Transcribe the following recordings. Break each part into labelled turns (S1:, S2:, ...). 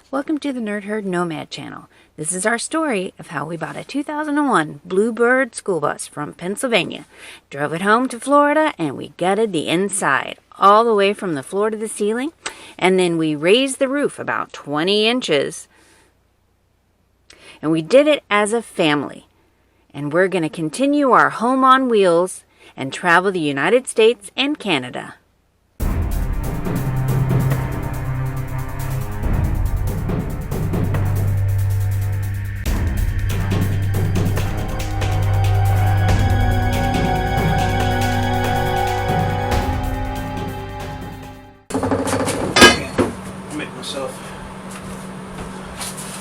S1: Welcome to the Nerd Herd Nomad channel. This is our story of how we bought a 2001 Bluebird school bus from Pennsylvania, drove it home to Florida, and we gutted the inside all the way from the floor to the ceiling, and then we raised the roof about 20 inches. And we did it as a family. And we're going to continue our home on wheels and travel the United States and Canada.
S2: Make myself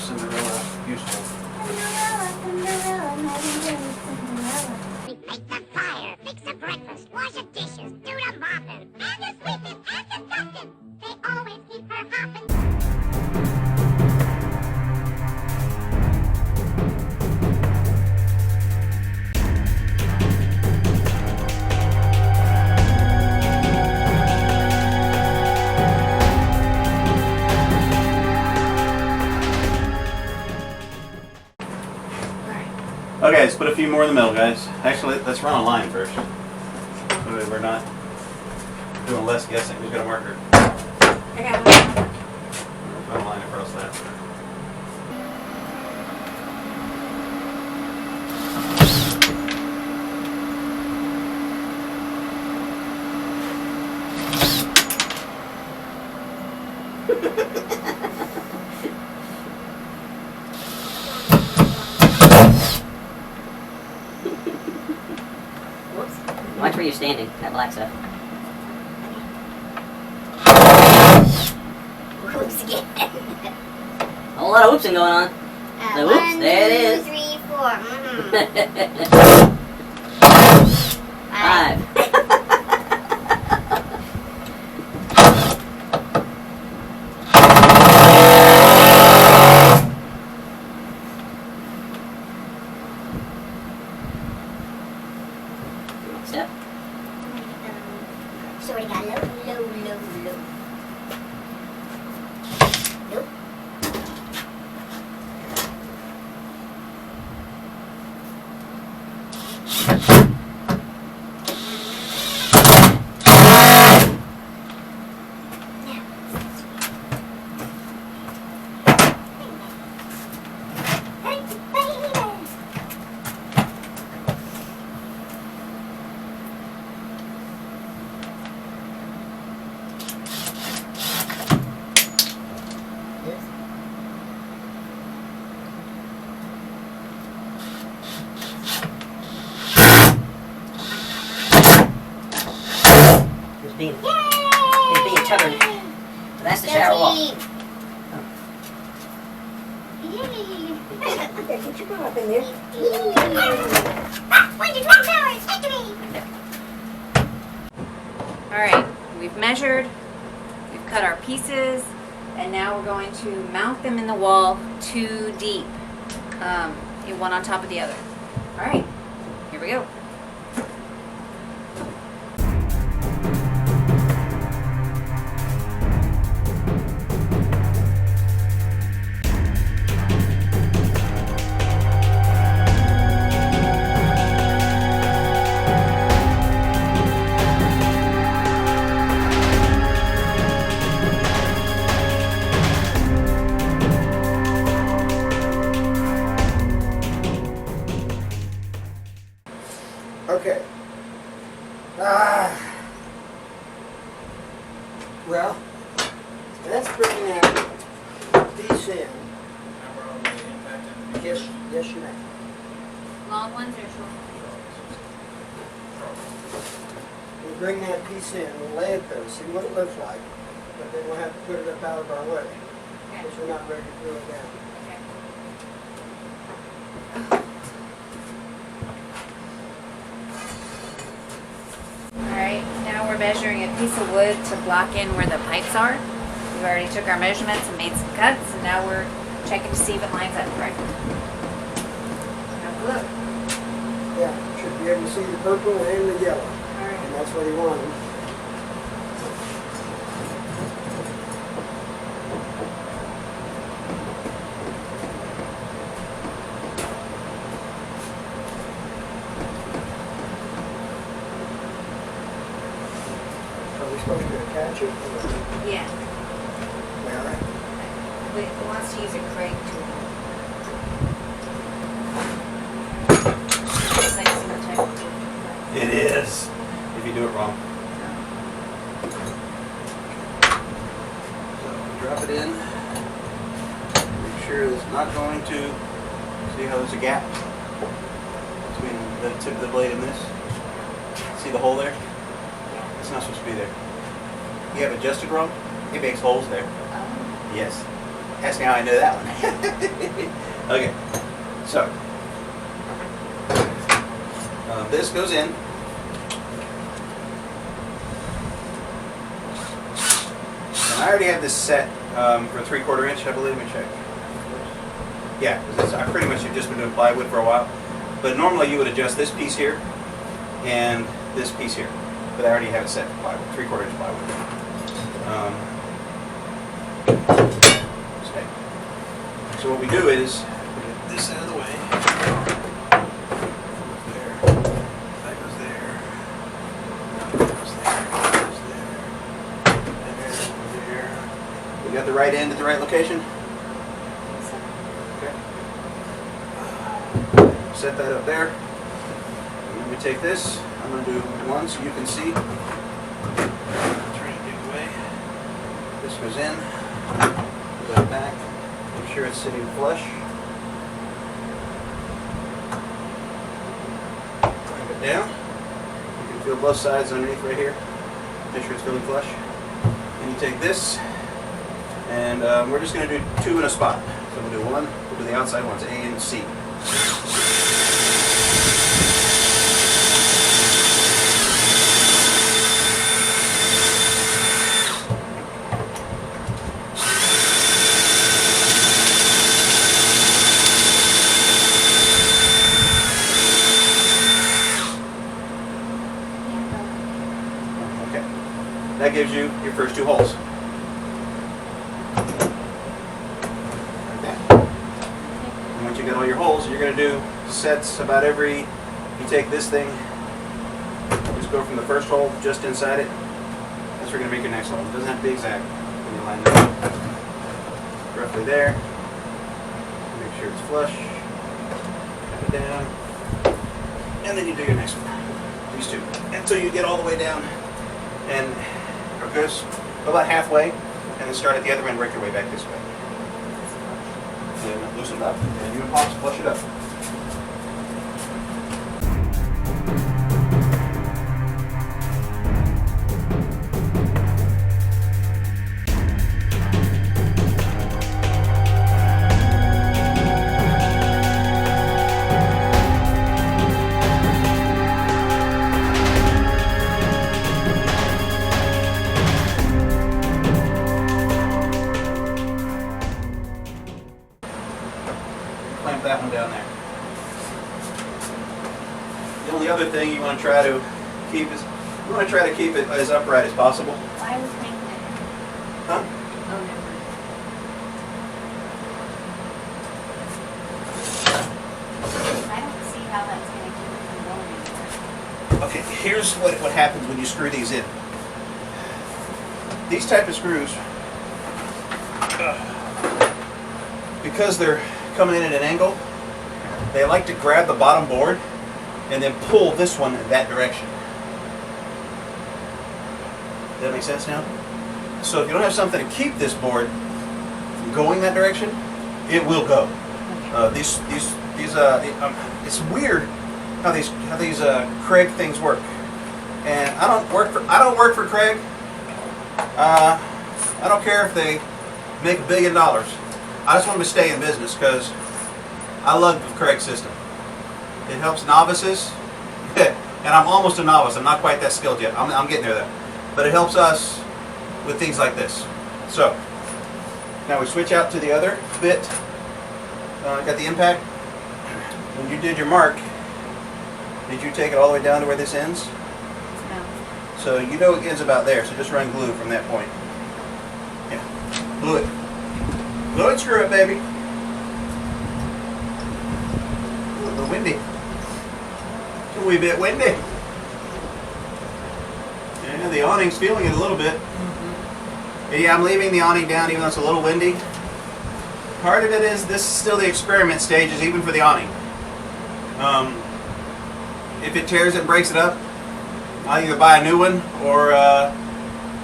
S2: Cinderella useful.
S3: Light the fire, fix the breakfast, wash the dishes, do the mopping, and the sweeping, and the dusting. They always keep her hopping.
S2: Okay, let's put a few more in the middle, guys. Actually, let's run a line first. We're not doing less guessing. Who's got a marker?
S1: I got one.
S2: Run a line across that.
S4: Watch where you're standing, that black stuff.
S3: Oops again.
S4: A whole lot of whoopsing going on. The whoops, there it is.
S3: 1, 2, 3, 4.
S4: Five. Step.
S3: So we got low. Nope. Hey, baby.
S4: It's being stubborn. That's the shower wall.
S3: Yay!
S4: Get your butt up in there.
S3: Where'd your drum towers? Victory!
S1: Alright, we've measured, we've cut our pieces, and now we're going to mount them in the wall 2 deep, one on top of the other. Alright, here we go.
S5: Okay. Well, let's bring that piece in. Yes, you may.
S1: Long ones or short?
S5: We'll bring that piece in, we'll lay it there, see what it looks like, but then we'll have to put it up out of our way, because we're not ready to glue it down.
S1: Alright, now we're measuring a piece of wood to block in where the pipes are. We already took our measurements and made some cuts, and now we're checking to see if it lines up correctly. Now look.
S5: Yeah, should be able to see the purple and the yellow,
S1: Alright.
S5: and that's what he wanted. chip.
S1: Yeah.
S5: Mary.
S1: But he wants to use a Craig tool. It's like some type of tool.
S2: It is. If you do it wrong. So drop it in. Make sure it's not going to. See how there's a gap between the tip of the blade and this? See the hole there? It's not supposed to be there. You have adjusted wrong, it makes holes there.
S1: Oh.
S2: Yes. Ask me how I know that one. Okay. So this goes in. And I already have this set for 3/4 inch, I believe. Let me check. Yeah, 'cause I pretty much have just been doing plywood for a while. But normally you would adjust this piece here and this piece here. But I already have it set for plywood, 3/4 inch plywood. Okay. So what we do is get this out of the way. There. That goes there. That goes there. That goes there. There. We got the right end at the right location? Okay. Set that up there. And then we take this. I'm going to do one so you can see. Turn it the other way. This goes in. Put that back. Make sure it's sitting flush. Clamp it down. You can feel both sides underneath right here. Make sure it's really flush. And you take this, and we're just going to do 2 in a spot. So we'll do one. We'll do the outside ones, A and C. That gives you your first 2 holes. Like that. And once you get all your holes, you're going to do sets about every, you take this thing, just go from the first hole just inside it. That's where you're going to make your next hole. It doesn't have to be exact when you line it up. Roughly there. Make sure it's flush. Tap it down. And then you do your next one. These 2. Until you get all the way down. And goes about halfway, and then start at the other end, work your way back this way. Then loosen it up, and you and Pops flush it up. Clamp that one down there. The only other thing you want to try to keep is it as upright as possible.
S1: Why was making it?
S2: Huh?
S1: Oh, never mind. I don't see how that's going to keep it from going anywhere.
S2: Okay, here's what happens when you screw these in. These type of screws, because they're coming in at an angle, they like to grab the bottom board and then pull this one that direction. Does that make sense now? So if you don't have something to keep this board from going that direction, it will go. It's weird how these Craig things work. And I don't work for Craig. I don't care if they make $1 billion. I just want them to stay in business because I love the Craig system. It helps novices, and I'm almost a novice. I'm not quite that skilled yet. I'm getting there though. But it helps us with things like this. So now we switch out to the other bit. Got the impact. When you did your mark, did you take it all the way down to where this ends?
S1: No.
S2: So you know it ends about there. So just run glue from that point. Yeah, glue it. Glue it, screw it, baby. Ooh, a little windy. It's a wee bit windy. Yeah, the awning's feeling it a little bit.
S1: Mm-hmm.
S2: Yeah, I'm leaving the awning down even though it's a little windy. Part of it is this is still the experiment stages, even for the awning. If it tears it and breaks it up, I'll either buy a new one or I'll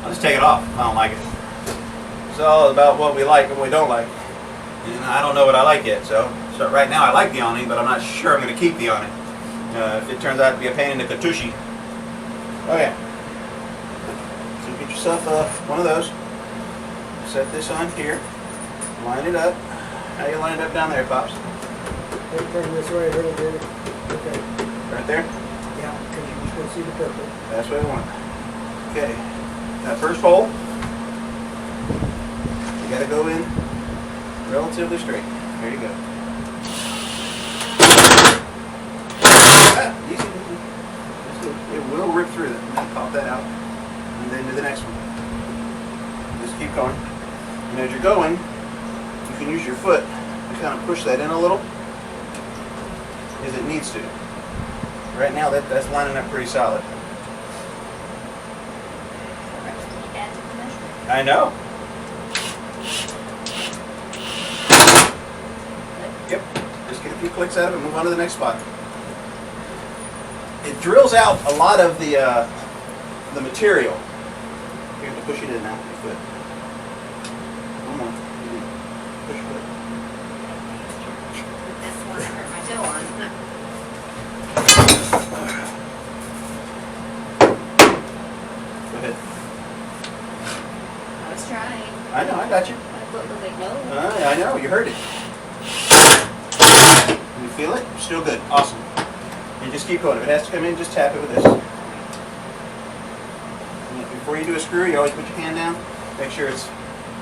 S2: just take it off if I don't like it. It's all about what we like and what we don't like. And I don't know what I like yet, so right now I like the awning, but I'm not sure I'm going to keep the awning. If it turns out to be a pain in the Katushi. Okay. So get yourself one of those. Set this on here. Line it up. How you line it up down there, Pops?
S5: Turn this way a little bit. Okay.
S2: Right there?
S5: Yeah, because you're just going to see the purple.
S2: That's what I want. Okay. That first hole, you got to go in relatively straight. There you go. Ah, easy. It will rip through that. Now pop that out. And then do the next one. Just keep going. And as you're going, you can use your foot to kind of push that in a little as it needs to. Right now that's lining up pretty solid. I know. Yep. Just get a few clicks out of it and move on to the next spot. It drills out a lot of the material. You have to push it in now with your foot. One more. Push your foot.
S1: This one hurt my toe on.
S2: Go ahead.
S1: I was trying.
S2: I know, I got you.
S1: My foot was like, no.
S2: I know, you heard it. You feel it? Still good. Awesome. And just keep going. If it has to come in, just tap it with this. And before you do a screw, you always put your hand down. Make sure it's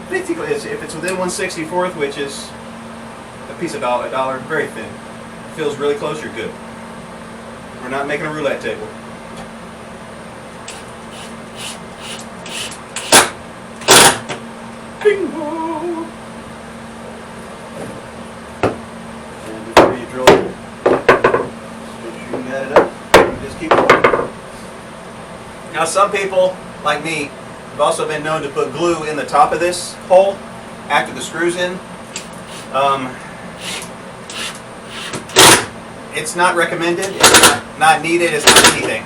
S2: basically, if it's within 1/64, which is a piece of a dollar, very thin. It feels really close, you're good. We're not making a roulette table. Bingo! And before you drill it, make sure you got it up. Just keep going. Now some people, like me, have also been known to put glue in the top of this hole after the screw's in. It's not recommended, it's not needed, it's not anything.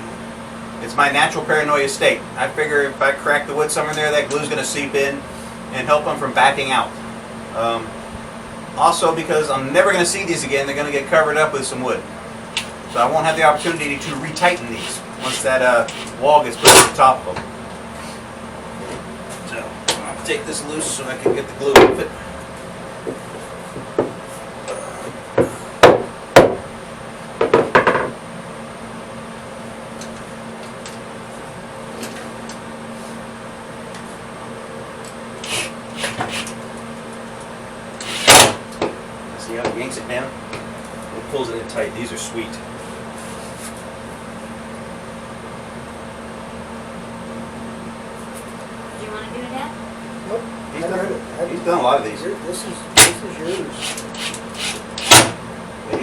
S2: It's my natural paranoia state. I figure if I crack the wood somewhere in there, that glue's going to seep in and help them from backing out. Also because I'm never going to see these again, they're going to get covered up with some wood. So I won't have the opportunity to retighten these once that wall gets put on the top of them. So I'll take this loose so I can get the glue off it. See how it yanks it down? It pulls it in tight. These are sweet.
S1: Do you want to do that?
S5: Nope.
S2: He's done a lot of these.
S5: This is yours.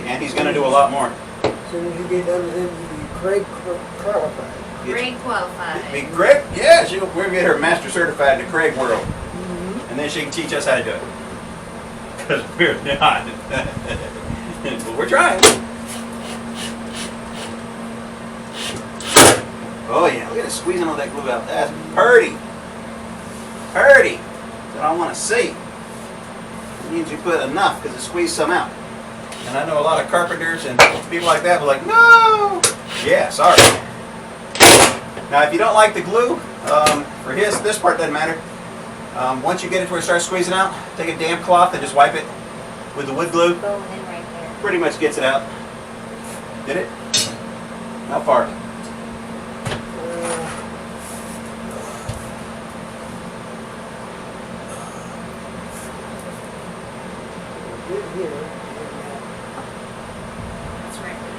S2: And he's going to do a lot more.
S5: As soon as you get done with him, you'll be Craig qualified.
S1: Grade qualified.
S2: Be Craig? Yeah, we're going to get her master certified in the Craig world. And then she can teach us how to do it. Because we're not. But we're trying. Oh yeah, look at it squeezing all that glue out. That's purty. Purty. That's what I want to see. It means you put enough because it squeezed some out. And I know a lot of carpenters and people like that were like, no! Yeah, sorry. Now if you don't like the glue, for this part doesn't matter. Once you get it to where it starts squeezing out, take a damp cloth and just wipe it with the wood glue.
S1: Go in right there.
S2: Pretty much gets it out. Did it? How far?
S5: Here.
S1: That's right where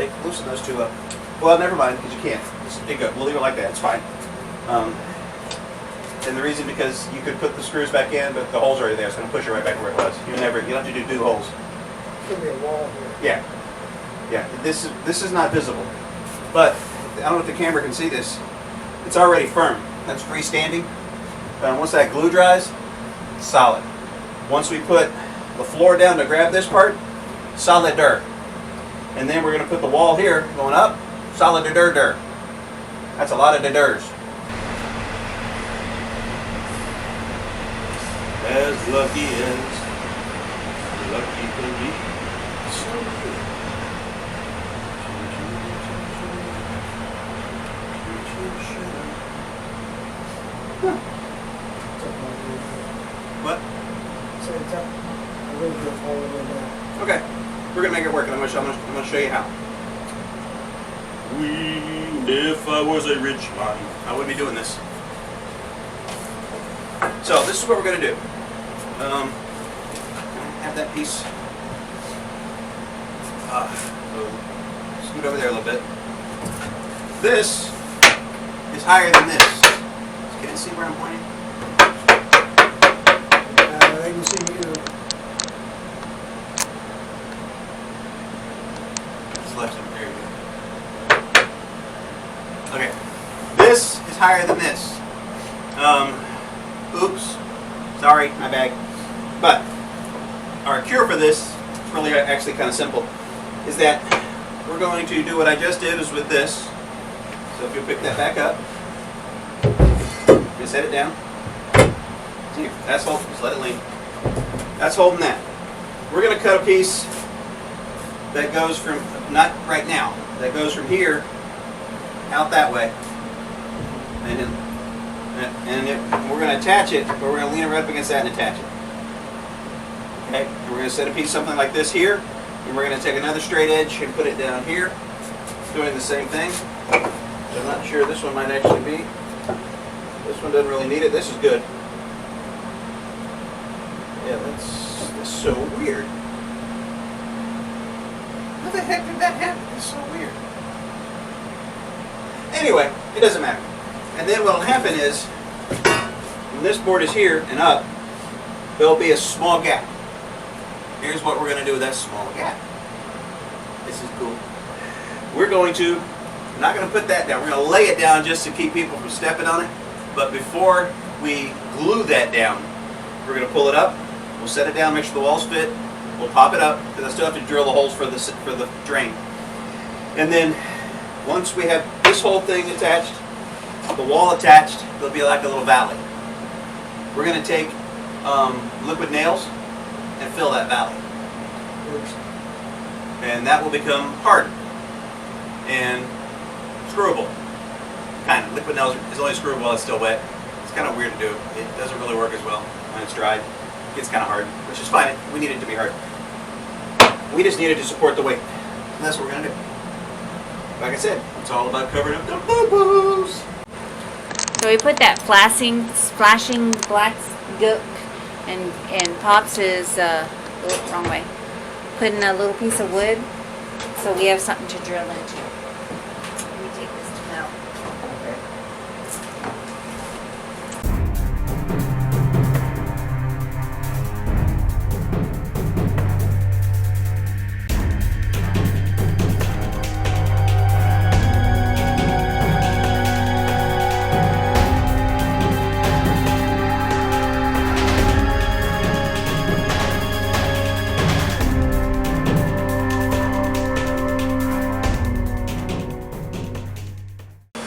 S2: Take, loosen those two up. Well, never mind, because you can't. Just pick up. We'll leave it like that. It's fine. And the reason because you could put the screws back in, but the hole's already there. It's going to push it right back where it was. You don't have to do holes.
S5: There's going to be a wall here.
S2: Yeah. Yeah. This is not visible, but I don't know if the camera can see this. it's already firm. That's freestanding. Once that glue dries, solid. Once we put the floor down to grab this part, solid dirt. And then we're going to put the wall here going up, solid dirt. That's a lot of dirs. As lucky can be. So good. What?
S5: So it's up a little bit all the way down.
S2: Okay, we're gonna make it work, and I'm gonna show you how. If I was a rich man, I would be doing this. So this is what we're gonna do. Have that piece. Scoot over there a little bit. This is higher than this. Can you see where I'm pointing?
S5: They can see you.
S2: It's left and very good. Okay. This is higher than this. Oops. Sorry, my bag. But our cure for this is really actually kind of simple. Is that we're going to do what I just did is with this. So if you pick that back up, just set it down. See, that's holding. Just let it lean. That's holding that. We're going to cut a piece that goes from, not right now, that goes from here out that way. And we're going to attach it, but we're going to lean it right up against that and attach it. Okay? And we're going to set a piece something like this here, and we're going to take another straight edge and put it down here, doing the same thing. So I'm not sure this one might actually be. This one doesn't really need it. This is good. Yeah, that's so weird. How the heck did that happen? It's so weird. Anyway, it doesn't matter. And then what will happen is, when this board is here and up, there will be a small gap. Here's what we're going to do with that small gap. This is cool. We're not going to put that down. We're going to lay it down just to keep people from stepping on it. But before we glue that down, we're going to pull it up. We'll set it down, make sure the walls fit. We'll pop it up, because I still have to drill the holes for the drain. And then once we have this whole thing attached, the wall attached, there'll be like a little valley. We're going to take liquid nails and fill that valley. And that will become hard and screwable. Kind of. Liquid nails is only screwable while it's still wet. It's kind of weird to do. It doesn't really work as well when it's dried. It gets kind of hard, which is fine. We need it to be hard. We just need it to support the weight. And that's what we're going to do. Like I said, it's all about covering up the boo-boos.
S1: So we put that splashing black gook, and Pops is, wrong way, putting a little piece of wood so we have something to drill into. Let me take this to Mel.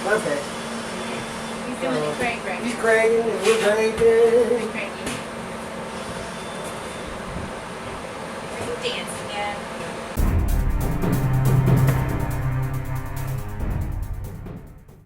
S5: Okay.
S1: He's doing it great.
S5: He's grading and we're grading.
S1: Dancing again.